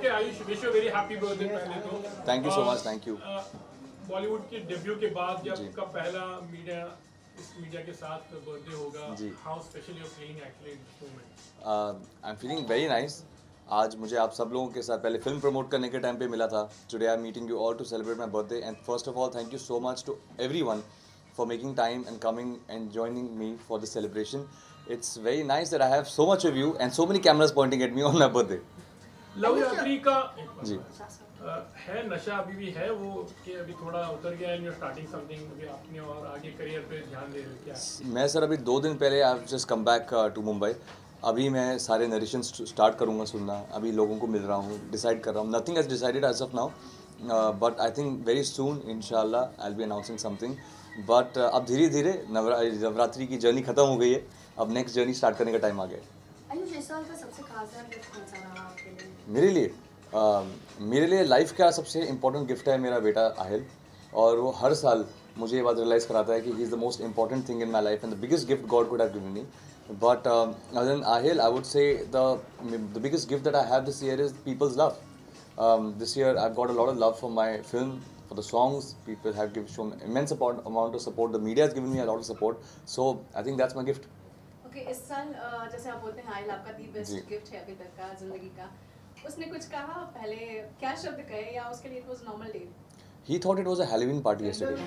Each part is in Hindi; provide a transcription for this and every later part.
Okay, Ayush, wish you a very happy birthday पहले तो. Thank you so much, thank you. Bollywood के डेब्यू के बाद जब जी. का पहला मीडिया इस मीडिया के साथ बर्थडे होगा, जी. how special you're feeling actually in this moment? I'm feeling very nice. आज मुझे आप सब लोगों के साथ पहले फिल्म प्रमोट करने के टाइम पे मिला था. Today I'm meeting you all to celebrate my birthday, and first of all thank you so much to everyone for making time and coming and joining me for the celebration. It's very nice that I have so much of you and so many cameras pointing at me on my birthday. Love यात्री का जी. है नशा अभी भी है वो कि अभी थोड़ा उतर गया एंड यू स्टार्टिंग समथिंग अभी आपने और आगे करियर पे ध्यान दे रहे हो क्या? मैं सर अभी 2 दिन पहले I just come back to Mumbai. अभी मैं सारे नरेशन स्टार्ट करूँगा सुनना. अभी लोगों को मिल रहा हूँ, डिसाइड कर रहा हूँ. Nothing has decided as of now, but I think very soon इंशाल्लाह I will be announcing something. But अब धीरे धीरे नवरात्रि की जर्नी खत्म हो गई है. अब नेक्स्ट जर्नी स्टार्ट करने का टाइम आ गया है. इस साल का सबसे खास गिफ्ट कौन सा रहा आपके लिए? मेरे लिए लाइफ का सबसे इम्पोर्टेंट गिफ्ट है मेरा बेटा आहिल. और वो हर साल मुझे ये बात रियलाइज़ कराता है कि he is the most important thing in my life and the biggest gift God could have given me. But other than Aahil I would say the biggest gift that I have this year is peoples love. This year I've got a lot of love for my film, for the songs. People have shown immense amount of support. The media has given me a lot of support. So I think that's my gift. Okay, इस साल जैसे आप बोलते हैं आइल आपका दी बेस्ट गिफ्ट है अभी तक का जिंदगी का. उसने कुछ कहा पहले, क्या शब्द कहे या उसके लिए it was normal day? He thought it was a Halloween party yesterday.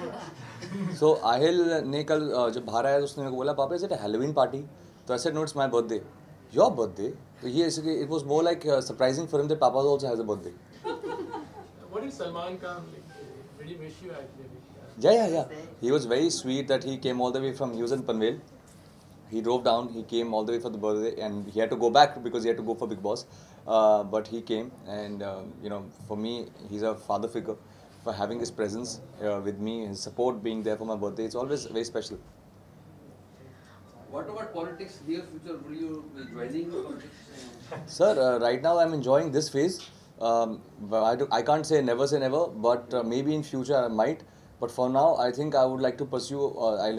So Aahil ने कल जब बाहर आया तो उसने मेरे को बोला पापा is it a Halloween party? तो I said no, it's my birthday. Your birthday? So it was more like surprising for him that Papa also has a birthday. What did Salman Khan did he wish you actually? Yeah. He was very sweet that he came all the way from. He was in Panvel. He drove down. He came all the way for the birthday, and he had to go back because he had to go for Big Boss. But he came, and for me, he's a father figure. For having his presence with me, his support being there for my birthday, it's always very special. What about politics? Near future, will you be joining politics? Sir, right now I'm enjoying this phase. I can't say never, but maybe in future I might. But for now, I think I would like to pursue. I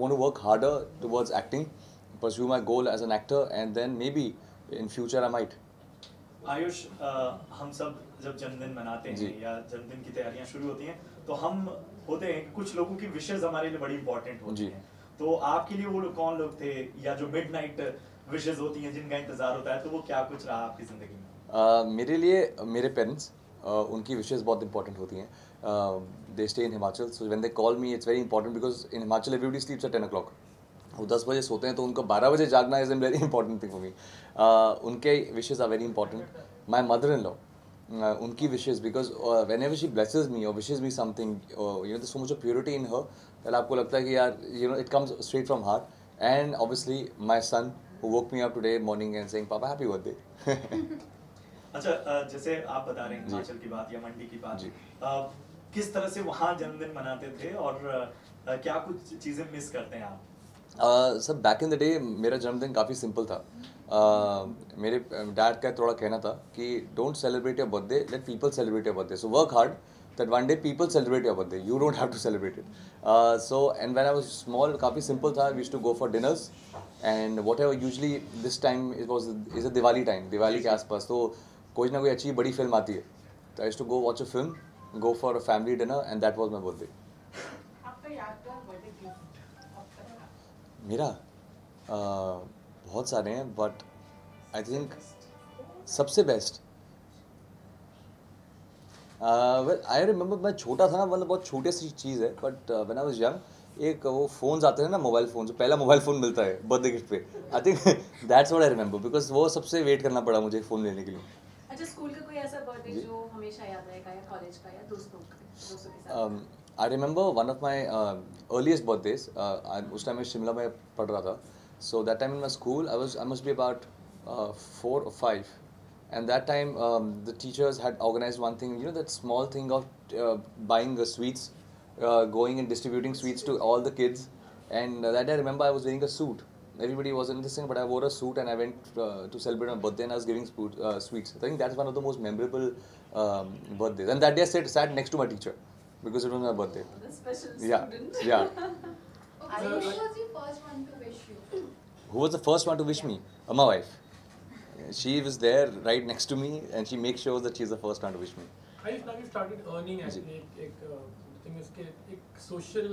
want to work harder towards acting, pursue my goal as an actor, and then maybe in future I might. Ayush, हम सब जब जन्मदिन मनाते हैं या जन्मदिन की तैयारियां शुरू होती हैं तो हम होते हैं कुछ लोगों की विशेस हमारे लिए बड़ी इंपॉर्टेंट होती हैं. तो आपके लिए वो लोग कौन लोग थे या जो मिडनाइट विशेस होती हैं जिनका इंतजार होता है, तो वो क्या कुछ रहा आपकी जिंदगी में? मेरे लिए मेरे पेरेंट्स, उनकी विशेस बहुत इंपॉर्टेंट होती हैं. They stay in Himachal, so when they call me it's very important because in Himachal everybody sleeps at 10 o'clock. वो 10 बजे सोते हैं तो उनको 12 बजे जागना is a very important thing for me. उनके wishes are very important. My mother in law, उनकी wishes because whenever she blesses me और wishes me something, so much of purity in her that आपको लगता है कि यार it comes straight from heart. And obviously my son who woke me up today morning and saying Papa happy birthday. अच्छा, जैसे आप बता रहे हैं हिमाचल की बात या मंडी की बात, किस तरह से वहाँ जन्मदिन मनाते थे और क्या कुछ चीज़ें मिस करते हैं आप? Sir back in the day मेरा जन्मदिन काफ़ी सिंपल था. मेरे डैड का थोड़ा कहना था कि don't celebrate your birthday, let people celebrate your birthday. So work hard that one day people celebrate your birthday, you don't have to celebrate it. So and when I was small, काफ़ी simple था. We used to go for dinners and whatever. Usually this time is a Diwali time, Diwali के आसपास तो कोई ना कोई अच्छी बड़ी फिल्म आती है. So I used to go watch a film, go for a family dinner, and that was my birthday. आपका यादगार बर्थडे गिफ्ट मेरा बहुत सारे हैं, बट आई थिंक सबसे बेस्ट वेल आई रिमेंबर, मैं छोटा था ना, मतलब बहुत छोटी सी चीज़ है, but when I was young एक वो फ़ोन्स आते हैं ना, मोबाइल फ़ोन, जो पहला मोबाइल फ़ोन मिलता है बर्थडे गिफ्ट पे. I think that's what I remember because वो सबसे वेट करना पड़ा मुझे फ़ोन लेने के लिए. अच्छा, स्कूल का कोई ऐसा बर्थडे जो हमेशा याद रहेगा या कॉलेज का या दोस्तों के साथ? I remember one of my earliest birthdays. उस टाइम मैं शिमला में पढ़ रहा था. So that time in my school I must be about 4 or 5. And that time the teachers had organized one thing, that small thing of buying the sweets, going and distributing sweets to all the kids. And that day I remember I was wearing a suit. Everybody was in this thing, but I wore a suit and I went to celebrate my birthday and I was giving sweets. I think that's one of the most memorable birthdays. And that day I sat next to my teacher because it was my birthday. The special student. Yeah. Who was the first one to wish you? Who was the first one to wish me? My wife. she was there right next to me, and she makes sure that she's the first one to wish me. Now you started earning actually एक thing is कि एक social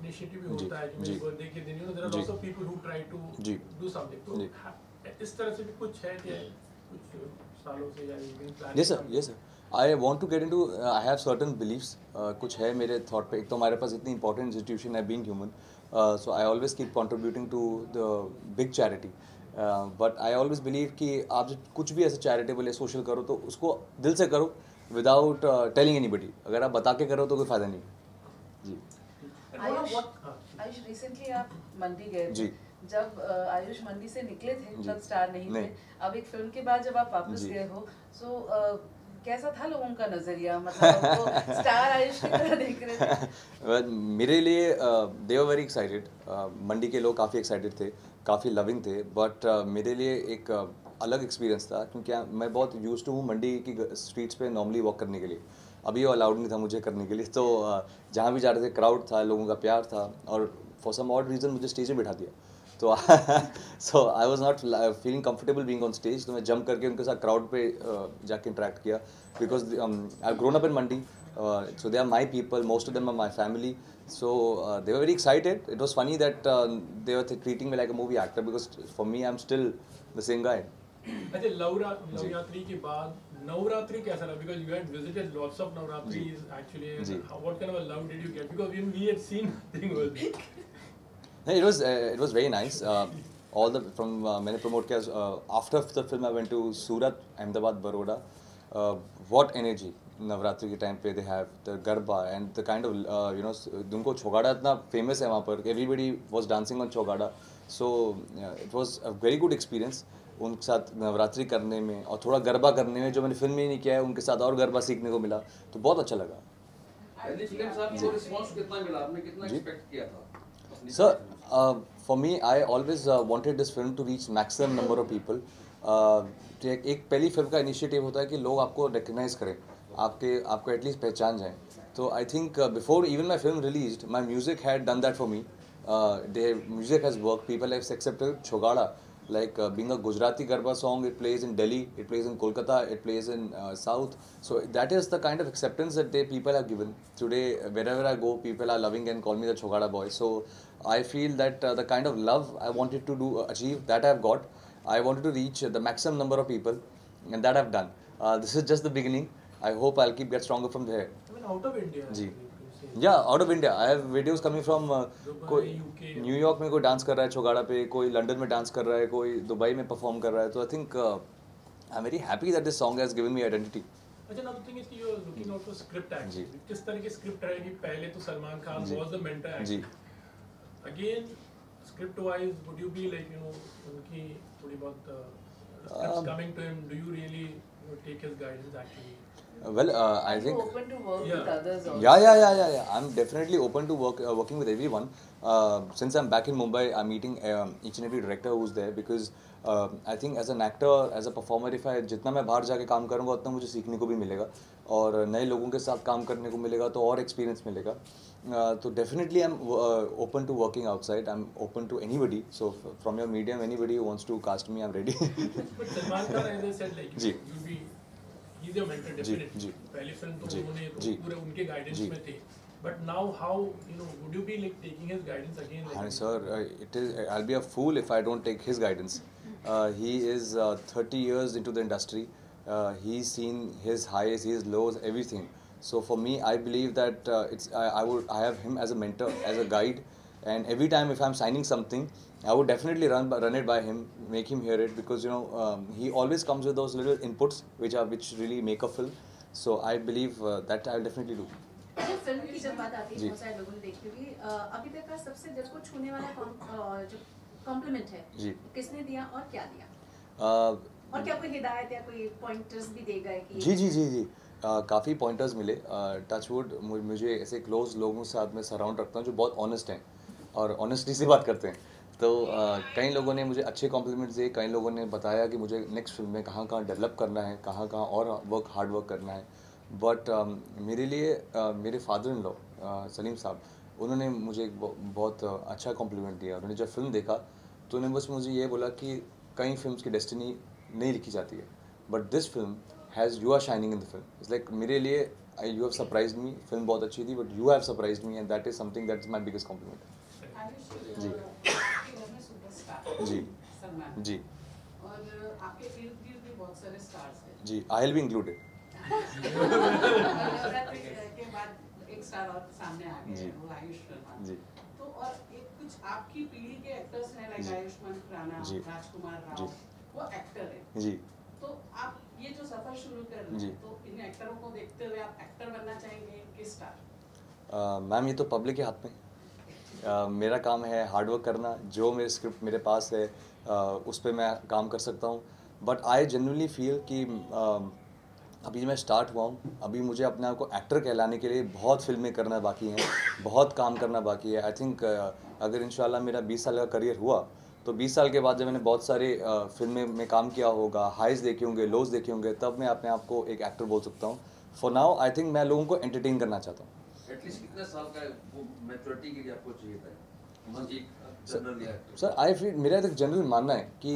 initiative भी होता है कि मेरे birthday के दिन there are lots of people who try to do something. तो इस तरह से भी कुछ है कि कुछ सालों से या planning? Yes sir, yes sir. I want to get into. I have certain beliefs. कुछ है मेरे thought पे. एक तो हमारे पास इतनी important institution है being human. So I always keep contributing to the big charity. But I always believe कि आप जब कुछ भी ऐसा charitable या social करो तो उसको दिल से करो without telling anybody. अगर आप बता के करो तो कोई फायदा नहीं. जी. आयुष रिसेंटली आप मंडी गए जी. जब आयुष मंडी से निकले थे तब स्टार नहीं थे. अब एक फिल्म के बाद जब आप वापस गए हो सो कैसा था लोगों का नजरिया, मतलब वो स्टार आयुष की तरह देख रहे थे? मेरे लिए दे वर वेरी एक्साइटेड. मंडी के लोग काफ़ी एक्साइटेड थे, काफ़ी लविंग थे, बट मेरे लिए एक अलग एक्सपीरियंस था क्योंकि मैं बहुत यूज्ड हूँ मंडी की स्ट्रीट्स पे नॉर्मली वॉक करने के लिए. अभी वो अलाउड नहीं था मुझे करने के लिए, तो जहाँ भी जा रहे थे क्राउड था, लोगों का प्यार था, और फॉर सम ऑड रीज़न मुझे स्टेज पे बिठा दिया. तो so I was not feeling comfortable being on stage. तो मैं जंप करके उनके साथ क्राउड पे जाके इंटरेक्ट किया because I grown up in Mandi. So they are my people, most of them are my family. So they were very excited. It was funny that they were treating me like a movie actor because for me I'm still the same guy. अच्छा नवरात्रि के बाद नवरात्रि कैसा रहा? Because you had visited lots of Navratris actually. What kind of a love did you get? Because even we had seen nothing over there. It was very nice. All the from मैंने promote किया. After the film I went to Surat, Ahmedabad, Baroda. What energy Navratri के टाइम पे they have the garba and the kind of उनको छोगाड़ा इतना famous है वहाँ पर. Everybody was dancing on छोगाड़ा. So it was a very good experience उनके साथ नवरात्रि करने में और थोड़ा गरबा करने में, जो मैंने फिल्म में नहीं किया है. उनके साथ और गरबा सीखने को मिला, तो बहुत अच्छा लगा. Sir, for me, I always wanted this film to reach maximum number of people. एक पहली फिल्म का इनिशिएटिव होता है कि लोग आपको रिकग्नाइज करें, आपको एटलीस्ट पहचान जाएं. तो I think before even my film released, my music had done that for me. Music has work, people have accepted Chogada. Like being a Gujarati Garba song, it plays in Delhi, it plays in Kolkata, it plays in South. So that is the kind of acceptance that people have given. Today, wherever I go, people are loving and call me the Chogada boy. So I feel that the kind of love I wanted to achieve, that I have got. I wanted to reach the maximum number of people, and that I have done. This is just the beginning. I hope I'll get stronger from there. Even out of India. जी. Yeah, out of India. I have videos coming from कोई न्यूयॉर्क में कोई डांस कर रहा है छोगाड़ा पे, कोई लंदन में डांस कर रहा है, कोई दुबई में परफॉर्म कर रहा है. तो I think I am very happy that this song has given me identity. अच्छा, नाउ द थिंग इज कि you are looking out for script actually. किस तरह की स्क्रिप्ट रहेगी? पहले तो Salman Khan was the mentor actually. Again script wise would you be like उनकी थोड़ी बहुत scripts coming to him, do you really take his guidance actually? Well, I think. Open to work with others also. Yeah. I'm definitely open to working with everyone. Since I'm back in Mumbai, I'm meeting each and every director who's there because I think as an actor, as a performer, if I जितना मैं बाहर जाके काम करूँगा उतना मुझे सीखने को भी मिलेगा और नए लोगों के साथ काम करने को मिलेगा, तो और एक्सपीरियंस मिलेगा. तो definitely I'm open to working outside. I'm open to anybody. So from your medium, anybody who wants to cast me, I'm ready. But Salman Khan, as I said, like जी. you'll be. He's your mentor definitely. पहली फिल्म तो उन्होंने पूरे उनके गाइडेंस में थे. But now how would you be like taking his guidance again? Hi sir, I'll be a fool if I don't take his guidance. He is 30 years into the industry. He's seen his highs, his lows, everything. So for me, I believe that I have him as a mentor, as a guide, and every time if I'm signing something, I would definitely run it by him, make him hear it, because he always comes with those little inputs which really make a film. So I believe that I'll definitely do. अच्छा, फिल्म की जब बात आती है बहुत सारे लोगों ने देखी होगी, अभी तक का सबसे दिल को छूने वाला जो कॉम्प्लीमेंट है जी, किसने दिया और क्या दिया? और क्या कोई हिदायत या कोई पॉइंटर्स भी दे गए कि? जी. काफ़ी पॉइंटर्स मिले. टचवुड मुझे ऐसे क्लोज लोगों के साथ में सराउंड रखता हूँ जो बहुत ऑनेस्ट हैं और ऑनेस्टली से बात करते हैं. तो कई लोगों ने मुझे अच्छे कॉम्प्लीमेंट्स दिए, कई लोगों ने बताया कि मुझे नेक्स्ट फिल्म में कहाँ डेवलप करना है, कहाँ और हार्ड वर्क करना है. बट मेरे लिए मेरे फादर इन लॉ सलीम साहब, उन्होंने मुझे एक बहुत अच्छा कॉम्प्लीमेंट दिया. उन्होंने जब फिल्म देखा तो उन्होंने बस मुझे ये बोला कि कई फिल्म्स की डेस्टिनी नहीं लिखी जाती है, but this film has you are shining in the film. It's like मेरे लिए you have surprised me. Film बहुत अच्छी थी, but you have surprised me and that is something that is my biggest compliment. जी जी जी और आपके इर्द गिर्द भी बहुत सारे स्टार्स हैं जी. I will be included. के बाद एक स्टार और सामने आ गए जी. वो आयुष शर्मा जी तो और एक कुछ आपकी पीढ़ी के एक्टर्स हैं लाइक जी. आयुष्मान खुराना, जी. राजकुमार जी. राव, वो एक्टर हैं. जी. तो आप ये जो सफर शुरू कर रहे जी. हैं तो इन एक्टरों को देखते हुए आप एक्टर बनना चाहेंगे कि स्टार? मैम ये तो पब्लिक के हाथ में. मेरा काम है हार्डवर्क करना. जो मेरे स्क्रिप्ट मेरे पास है उस पर मैं काम कर सकता हूँ. बट आई जनरली फील कि अभी मैं स्टार्ट हुआ हूँ. अभी मुझे अपने आप को एक्टर कहलाने के लिए बहुत फिल्में करना बाकी हैं, बहुत काम करना बाकी है. आई थिंक अगर इंशाल्लाह मेरा 20 साल का करियर हुआ तो 20 साल के बाद जब मैंने बहुत सारे फिल्में में काम किया होगा, हाइज देखे होंगे, लोज देखे होंगे, तब मैं अपने आप को एक एक्टर बोल सकता हूँ. फॉर नाउ आई थिंक मैं लोगों को एंटरटेन करना चाहता हूँ. एटलीस्ट कितने साल का वो मैच्योरिटी के लिए आपको चाहिए था general actor? Sir I feel मेरा एक जनरल मानना है कि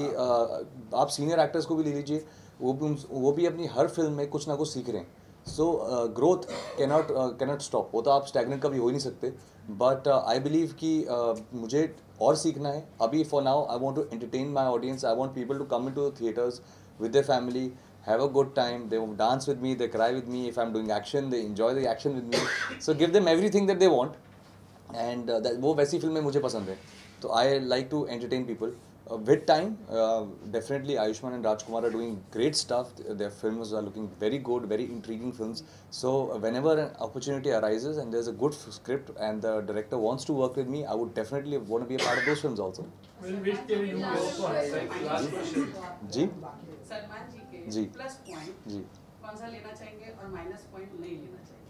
आप सीनियर एक्टर्स को भी ले लीजिए, वो भी अपनी हर फिल्म में कुछ ना कुछ सीख रहे हैं. So growth cannot stop. वो तो आप स्टैगनेंट कभी हो ही नहीं सकते. बट आई बिलीव कि मुझे और सीखना है. अभी for now I want to entertain my audience. I want people to come into the theatres with their family, have a good time, they dance with me, they cry with me. If I'm doing action, they enjoy the action with me. So give them everything that they want. And वो वैसी फिल्में मुझे पसंद है. तो I like to entertain people. With time, definitely Ayushmann and Rajkumar are doing great stuff. Their films are looking very good, very intriguing films. So whenever an opportunity arises and there's a good script and the director wants to work with me, I would definitely want to be a part of those films also. We'll wait till you also answer. Last question. जी सलमान जी के जी. प्लस पॉइंट जी. कौन सा लेना चाहेंगे और माइनस पॉइंट नहीं लेना चाहिए?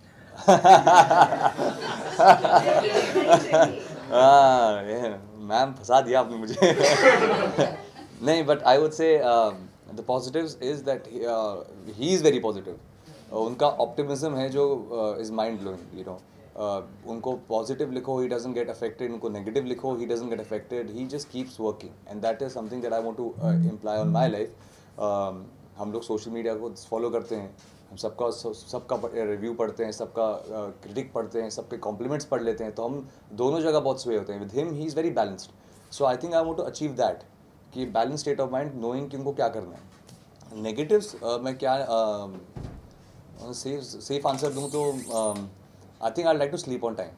मैम फंसा दिया आपने मुझे. नहीं, but I would say the positives is that he is very positive. उनका ऑप्टिमिज्म है जो is mind blowing. You know, उनको पॉजिटिव लिखो, ही डजंट गेट अफेक्टेड. उनको नेगेटिव लिखो, he doesn't get affected. He just keeps working and that is something that I want to imply on my life. हम लोग सोशल मीडिया को फॉलो करते हैं, हम सबका रिव्यू पढ़ते हैं, सबका क्रिटिक पढ़ते हैं, सबके कॉम्प्लीमेंट्स पढ़ लेते हैं. तो हम दोनों जगह बहुत स्वे होते हैं. With him he is very balanced. So I think I want to achieve that कि balance state of mind, knowing कि उनको क्या करना है. नेगेटिव्स मैं क्या सेफ आंसर दूँ तो I think I like to sleep on time.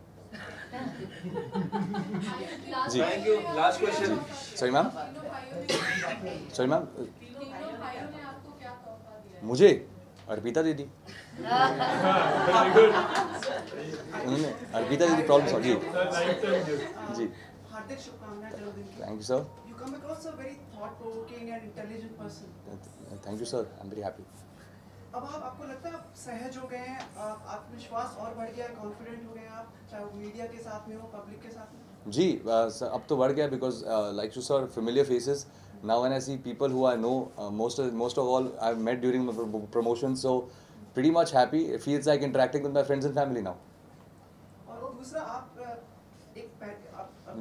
जी. Thank you. Last question. Sorry ma'am. Sorry ma'am. मुझे अर्पिता दीदी. उन्होंने अर्पिता दीदी प्रॉब्लम सॉल्व जी. जी. हार्दिक शुभकामनाएं जन्मदिन की. Thank you sir. You come across a very thought-provoking and intelligent person. Thank you sir. I am very happy. अब आपको लगता है आप सहज हो गए हैं, आत्मविश्वास और बढ़ गया है, कॉन्फिडेंट हो गए हैं आप, चाहे वो मीडिया के साथ में हो, पब्लिक के साथ में? जी. अब तो बढ़ गया because like you sir familiar faces. Now when I see people who I know, most of all I've met during my promotion, so pretty much happy. It feels like interacting with my friends and family now. और वो दूसरा आप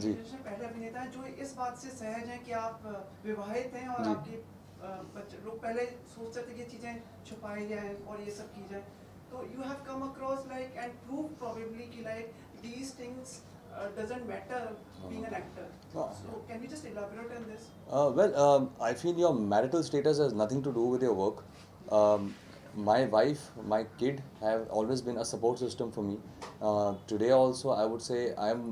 जी. पहले अभिनेता हैं जो इस बात से सहज हैं कि आप विवाहित हैं और जी. आपके बच्चे. लोग पहले सोचते थे कि चीजें छुपाई जाएं और ये सब की जाए. तो you have come across like and proved probably कि like these things doesn't matter being an actor. So can you just elaborate on this? I feel your marital status has nothing to do with your work. My wife, my kid have always been a support system for me. Today also, I would say I am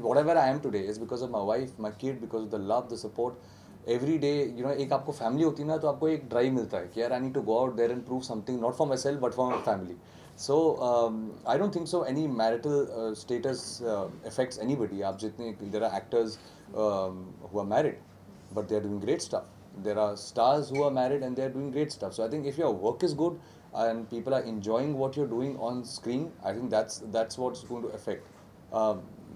whatever I am today is because of my wife, my kid, because of the love, the support. Every day, you know, एक आपको family होती है ना, तो आपको एक drive मिलता है कि यार I need to go out there and prove something, not for myself but for my family. So I don't think so any marital status affects anybody. आप जितने, there are actors who are married but they are doing great stuff. There are stars who are married and they are doing great stuff. So I think if your work is good and people are enjoying what you're doing on screen, I think that's what's going to affect.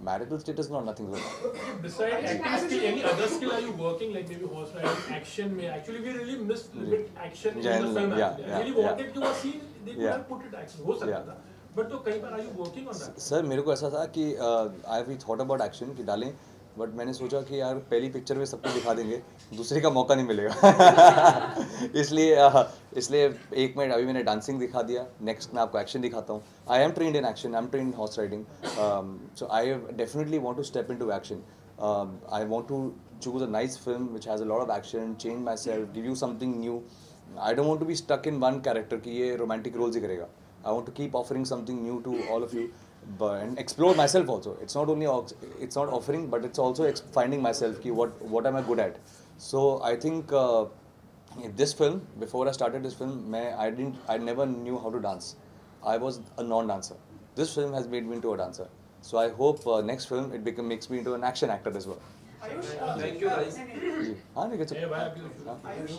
Marital status not nothing like that. Besides acting skill, any other skill are you working, like maybe horse riding, action में? Actually we really missed a bit action in the film. I really wanted to see they could have put it action, हो सकता था. But तो कई बार are you working on that? Sir मेरे को ऐसा था कि I have thought about action कि डालें, बट मैंने सोचा कि यार पहली पिक्चर में सबको दिखा देंगे, दूसरे का मौका नहीं मिलेगा इसलिए एक मिनट अभी मैंने डांसिंग दिखा दिया, नेक्स्ट मैं आपको एक्शन दिखाता हूँ. I am trained in action, I am trained in horse riding, so I definitely want to step into action. I want to choose a nice film which has a lot of action, change myself, give you something new. I don't want to be stuck in one character कि ये romantic roles ही करेगा. I want to keep offering something new to all of you, and explore myself also. It's not offering, but it's also finding myself कि what am I good at. So I think in this film, before I started this film, I never knew how to dance. I was a non-dancer. This film has made me into a dancer. So I hope next film makes me into an action actor as well. Ayush Thank you, guys. हाँ नहीं कर सकते. ए भाई अभी आयुष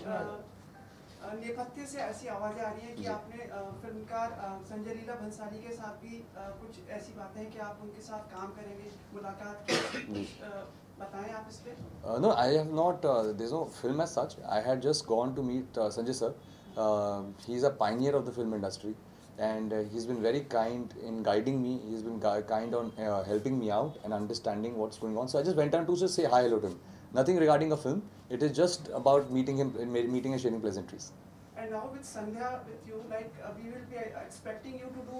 नेपथ्य से ऐसी आवाजें आ रही हैं कि आपने फिल्मकार संजय लीला भंसाली के साथ भी कुछ ऐसी बातें हैं कि आप उनके साथ काम करेंगे, मुलाकात की, बताएं आप इस पे. No, I have not. There's no film as such. I had just gone to meet Sanjay sir. He's a pioneer of the film industry, and he's been very kind in guiding me. He's been kind on helping me out and understanding what's going on. So I just went on to just say hi, hello to him. Nothing regarding a film. It is just about meeting him and sharing pleasantries. And now with Sandhya with you, like we will be expecting you to do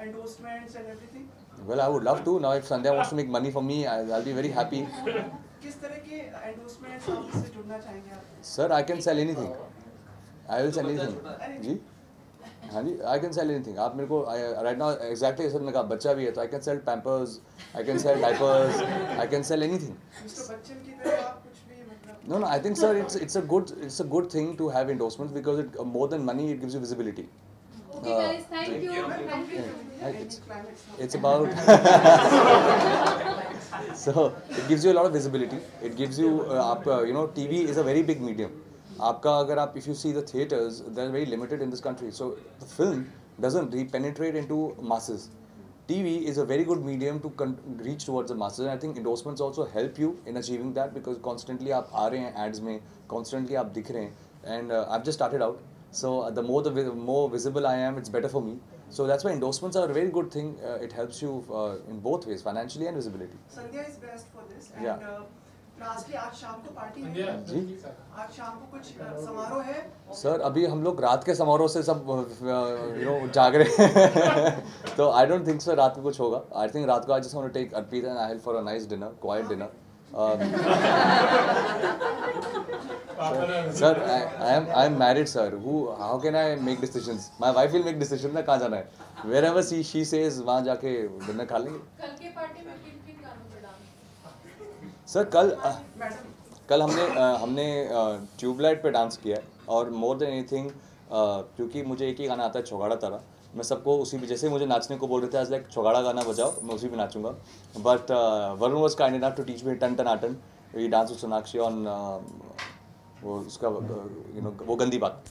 endorsements and everything. Well, I would love to. Now, if Sandhya wants to make money for me, I'll be very happy. किस तरह के endorsements आप इससे जुड़ना चाहेंगे आप? Sir, I can sell anything. I will sell anything. जी हाँ जी, I can sell anything. आप मेरे को right now exactly जैसे मैंने कहा बच्चा भी है तो I can sell pampers, I can sell diapers, I can sell anything. Mr. Bachchan की तरह आप कुछ भी मतलब. No, I think sir, it's a good thing to have endorsements because it more than money, it gives you visibility. Okay guys, thank you. Thank you. It's about so it gives you a lot of visibility. It gives you you know, TV is a very big medium. आपका अगर आप if you see the theaters, they're very limited in this country. So the film doesn't penetrate into masses. TV is a very good medium to reach towards the masses, and I think endorsements also help you in achieving that because constantly आप आ रहे हैं ads में, constantly आप दिख रहे हैं, and I've just started out. So the more visible I am, it's better for me. So that's why endorsements are a very good thing. It helps you in both ways, financially and visibility. Sandhya is best for this. And Yeah. lastly, आज शाम को पार्टी है. इंडिया जी आज शाम को कुछ समारोह है. सर अभी हम लोग रात के समारोह से सब यू नो जाग रहे हैं तो आई डोंट थिंक सर रात में कुछ होगा. आई थिंक रात को I just want to take Arpita and Aahil for a nice dinner, quite dinner. Sir, I am married, sir. How can I make decisions? My wife will make decisions. ना कहाँ जाना है? Wherever she says, वहाँ जाके डिनर खा लेंगे. कल के पार्टी में किन गानों पर डांस? सर कल हमने ट्यूबलाइट पे डांस किया है और मोर देन एनीथिंग क्योंकि मुझे एक ही गाना आता है छोगाड़ा तारा. मैं सबको उसी भी जैसे मुझे नाचने को बोल रहे थे आज लाइक छोगाड़ा गाना बजाओ, मैं उसी पे नाचूंगा. But Varun was kind enough to teach me टन टन आटन. We dance with Sonakshi on वो उसका यू नो वो गंदी बात.